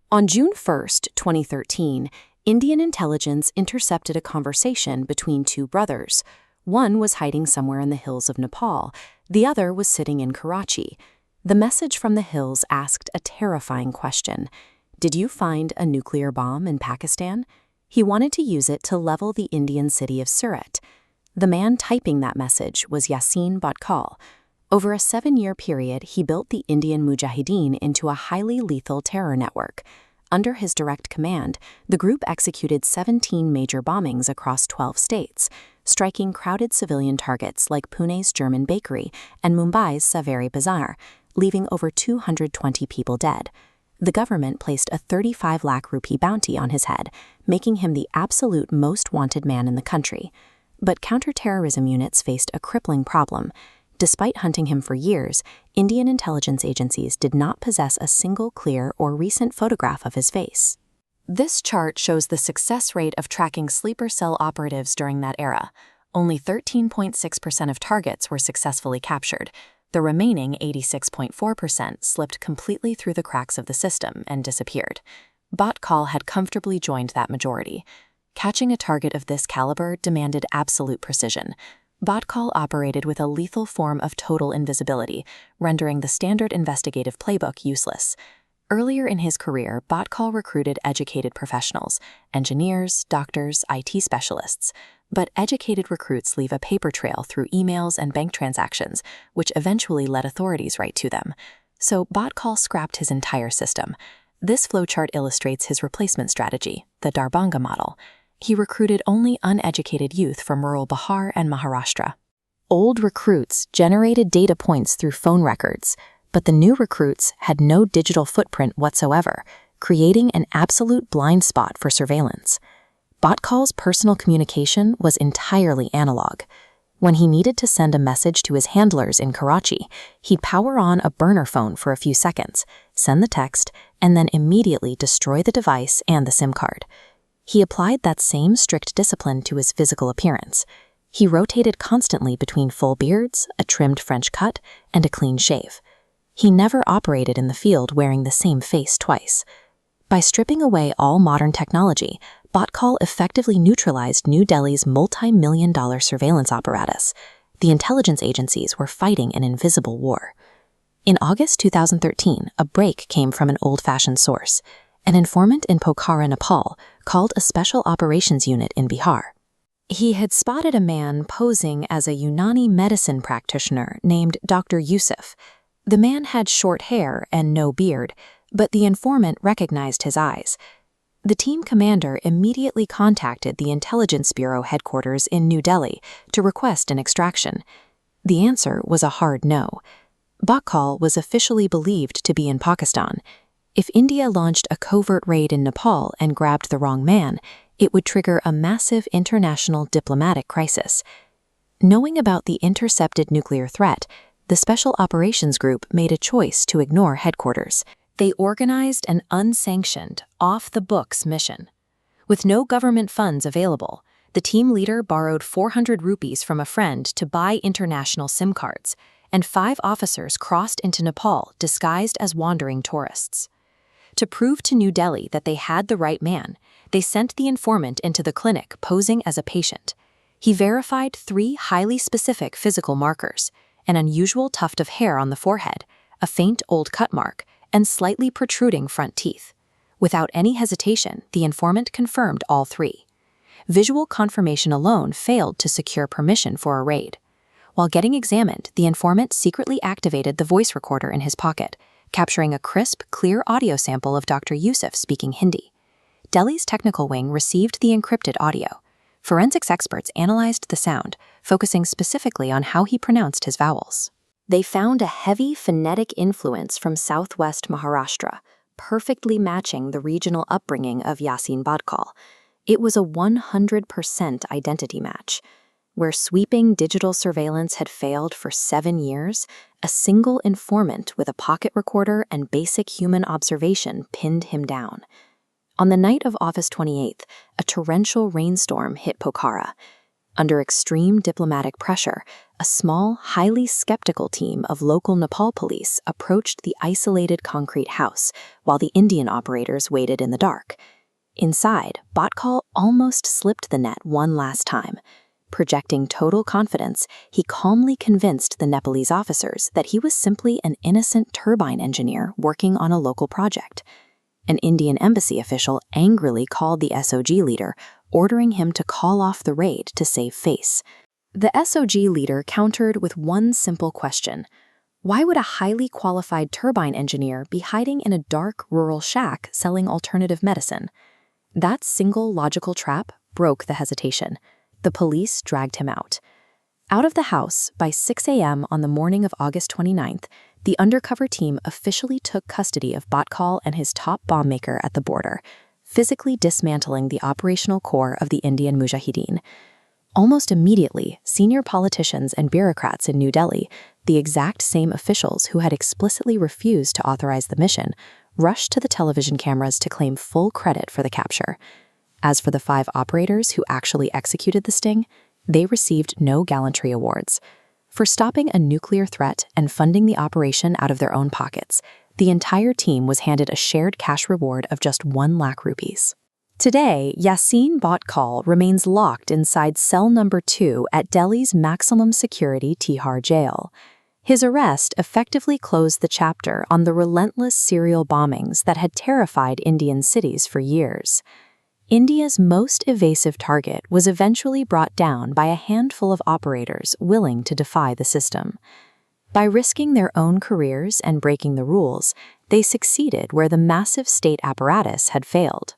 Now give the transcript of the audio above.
On June 1, 2013, Indian intelligence intercepted a conversation between two brothers. One was hiding somewhere in the hills of Nepal, the other was sitting in Karachi. The message from the hills asked a terrifying question. Did you find a nuclear bomb in Pakistan? He wanted to use it to level the Indian city of Surat. The man typing that message was Yasin Bhatkal. Over a 7-year period, he built the Indian Mujahideen into a highly lethal terror network. Under his direct command, the group executed 17 major bombings across 12 states, striking crowded civilian targets like Pune's German bakery and Mumbai's Saveri Bazaar, leaving over 220 people dead. The government placed a 35 lakh rupee bounty on his head, making him the absolute most wanted man in the country. But counterterrorism units faced a crippling problem. Despite hunting him for years, Indian intelligence agencies did not possess a single clear or recent photograph of his face. This chart shows the success rate of tracking sleeper cell operatives during that era. Only 13.6% of targets were successfully captured. The remaining 86.4% slipped completely through the cracks of the system and disappeared. Bhatkal had comfortably joined that majority. Catching a target of this caliber demanded absolute precision. Bhatkal operated with a lethal form of total invisibility, rendering the standard investigative playbook useless. Earlier in his career, Bhatkal recruited educated professionals, engineers, doctors, IT specialists. But educated recruits leave a paper trail through emails and bank transactions, which eventually led authorities right to them. So Bhatkal scrapped his entire system. This flowchart illustrates his replacement strategy, the Darbhanga model. He recruited only uneducated youth from rural Bihar and Maharashtra. Old recruits generated data points through phone records, but the new recruits had no digital footprint whatsoever, creating an absolute blind spot for surveillance. Bhatkal's personal communication was entirely analog. When he needed to send a message to his handlers in Karachi, he'd power on a burner phone for a few seconds, send the text, and then immediately destroy the device and the SIM card. He applied that same strict discipline to his physical appearance. He rotated constantly between full beards, a trimmed French cut, and a clean shave. He never operated in the field wearing the same face twice. By stripping away all modern technology, Bhatkal effectively neutralized New Delhi's multi-million-dollar surveillance apparatus. The intelligence agencies were fighting an invisible war. In August 2013, a break came from an old-fashioned source. An informant in Pokhara, Nepal, called a special operations unit in Bihar. He had spotted a man posing as a Unani medicine practitioner named Dr. Yusuf. The man had short hair and no beard, but the informant recognized his eyes. The team commander immediately contacted the Intelligence Bureau headquarters in New Delhi to request an extraction. The answer was a hard no. Bhatkal was officially believed to be in Pakistan. If India launched a covert raid in Nepal and grabbed the wrong man, it would trigger a massive international diplomatic crisis. Knowing about the intercepted nuclear threat, the Special Operations Group made a choice to ignore headquarters. They organized an unsanctioned, off-the-books mission. With no government funds available, the team leader borrowed 400 rupees from a friend to buy international SIM cards, and 5 officers crossed into Nepal disguised as wandering tourists. To prove to New Delhi that they had the right man, they sent the informant into the clinic posing as a patient. He verified 3 highly specific physical markers: an unusual tuft of hair on the forehead, a faint old cut mark, and slightly protruding front teeth. Without any hesitation, the informant confirmed all 3. Visual confirmation alone failed to secure permission for a raid. While getting examined, the informant secretly activated the voice recorder in his pocket, capturing a crisp, clear audio sample of Dr. Yusuf speaking Hindi. Delhi's technical wing received the encrypted audio. Forensics experts analyzed the sound, focusing specifically on how he pronounced his vowels. They found a heavy phonetic influence from southwest Maharashtra, perfectly matching the regional upbringing of Yasin Bhatkal. It was a 100% identity match. Where sweeping digital surveillance had failed for 7 years, a single informant with a pocket recorder and basic human observation pinned him down. On the night of August 28th, a torrential rainstorm hit Pokhara. Under extreme diplomatic pressure, a small, highly skeptical team of local Nepal police approached the isolated concrete house while the Indian operators waited in the dark. Inside, Bhatkal almost slipped the net one last time. Projecting total confidence, he calmly convinced the Nepalese officers that he was simply an innocent turbine engineer working on a local project. An Indian embassy official angrily called the SOG leader, ordering him to call off the raid to save face. The SOG leader countered with one simple question: why would a highly qualified turbine engineer be hiding in a dark rural shack selling alternative medicine? That single logical trap broke the hesitation. The police dragged him out. Out of the house, by 6 a.m. on the morning of August 29th, the undercover team officially took custody of Bhatkal and his top bomb maker at the border, physically dismantling the operational core of the Indian Mujahideen. Almost immediately, senior politicians and bureaucrats in New Delhi, the exact same officials who had explicitly refused to authorize the mission, rushed to the television cameras to claim full credit for the capture. As for the 5 operators who actually executed the sting, they received no gallantry awards. For stopping a nuclear threat and funding the operation out of their own pockets, the entire team was handed a shared cash reward of just 1 lakh rupees. Today, Yasin Bhatkal remains locked inside cell number 2 at Delhi's maximum security Tihar jail. His arrest effectively closed the chapter on the relentless serial bombings that had terrified Indian cities for years. India's most evasive target was eventually brought down by a handful of operators willing to defy the system. By risking their own careers and breaking the rules, they succeeded where the massive state apparatus had failed.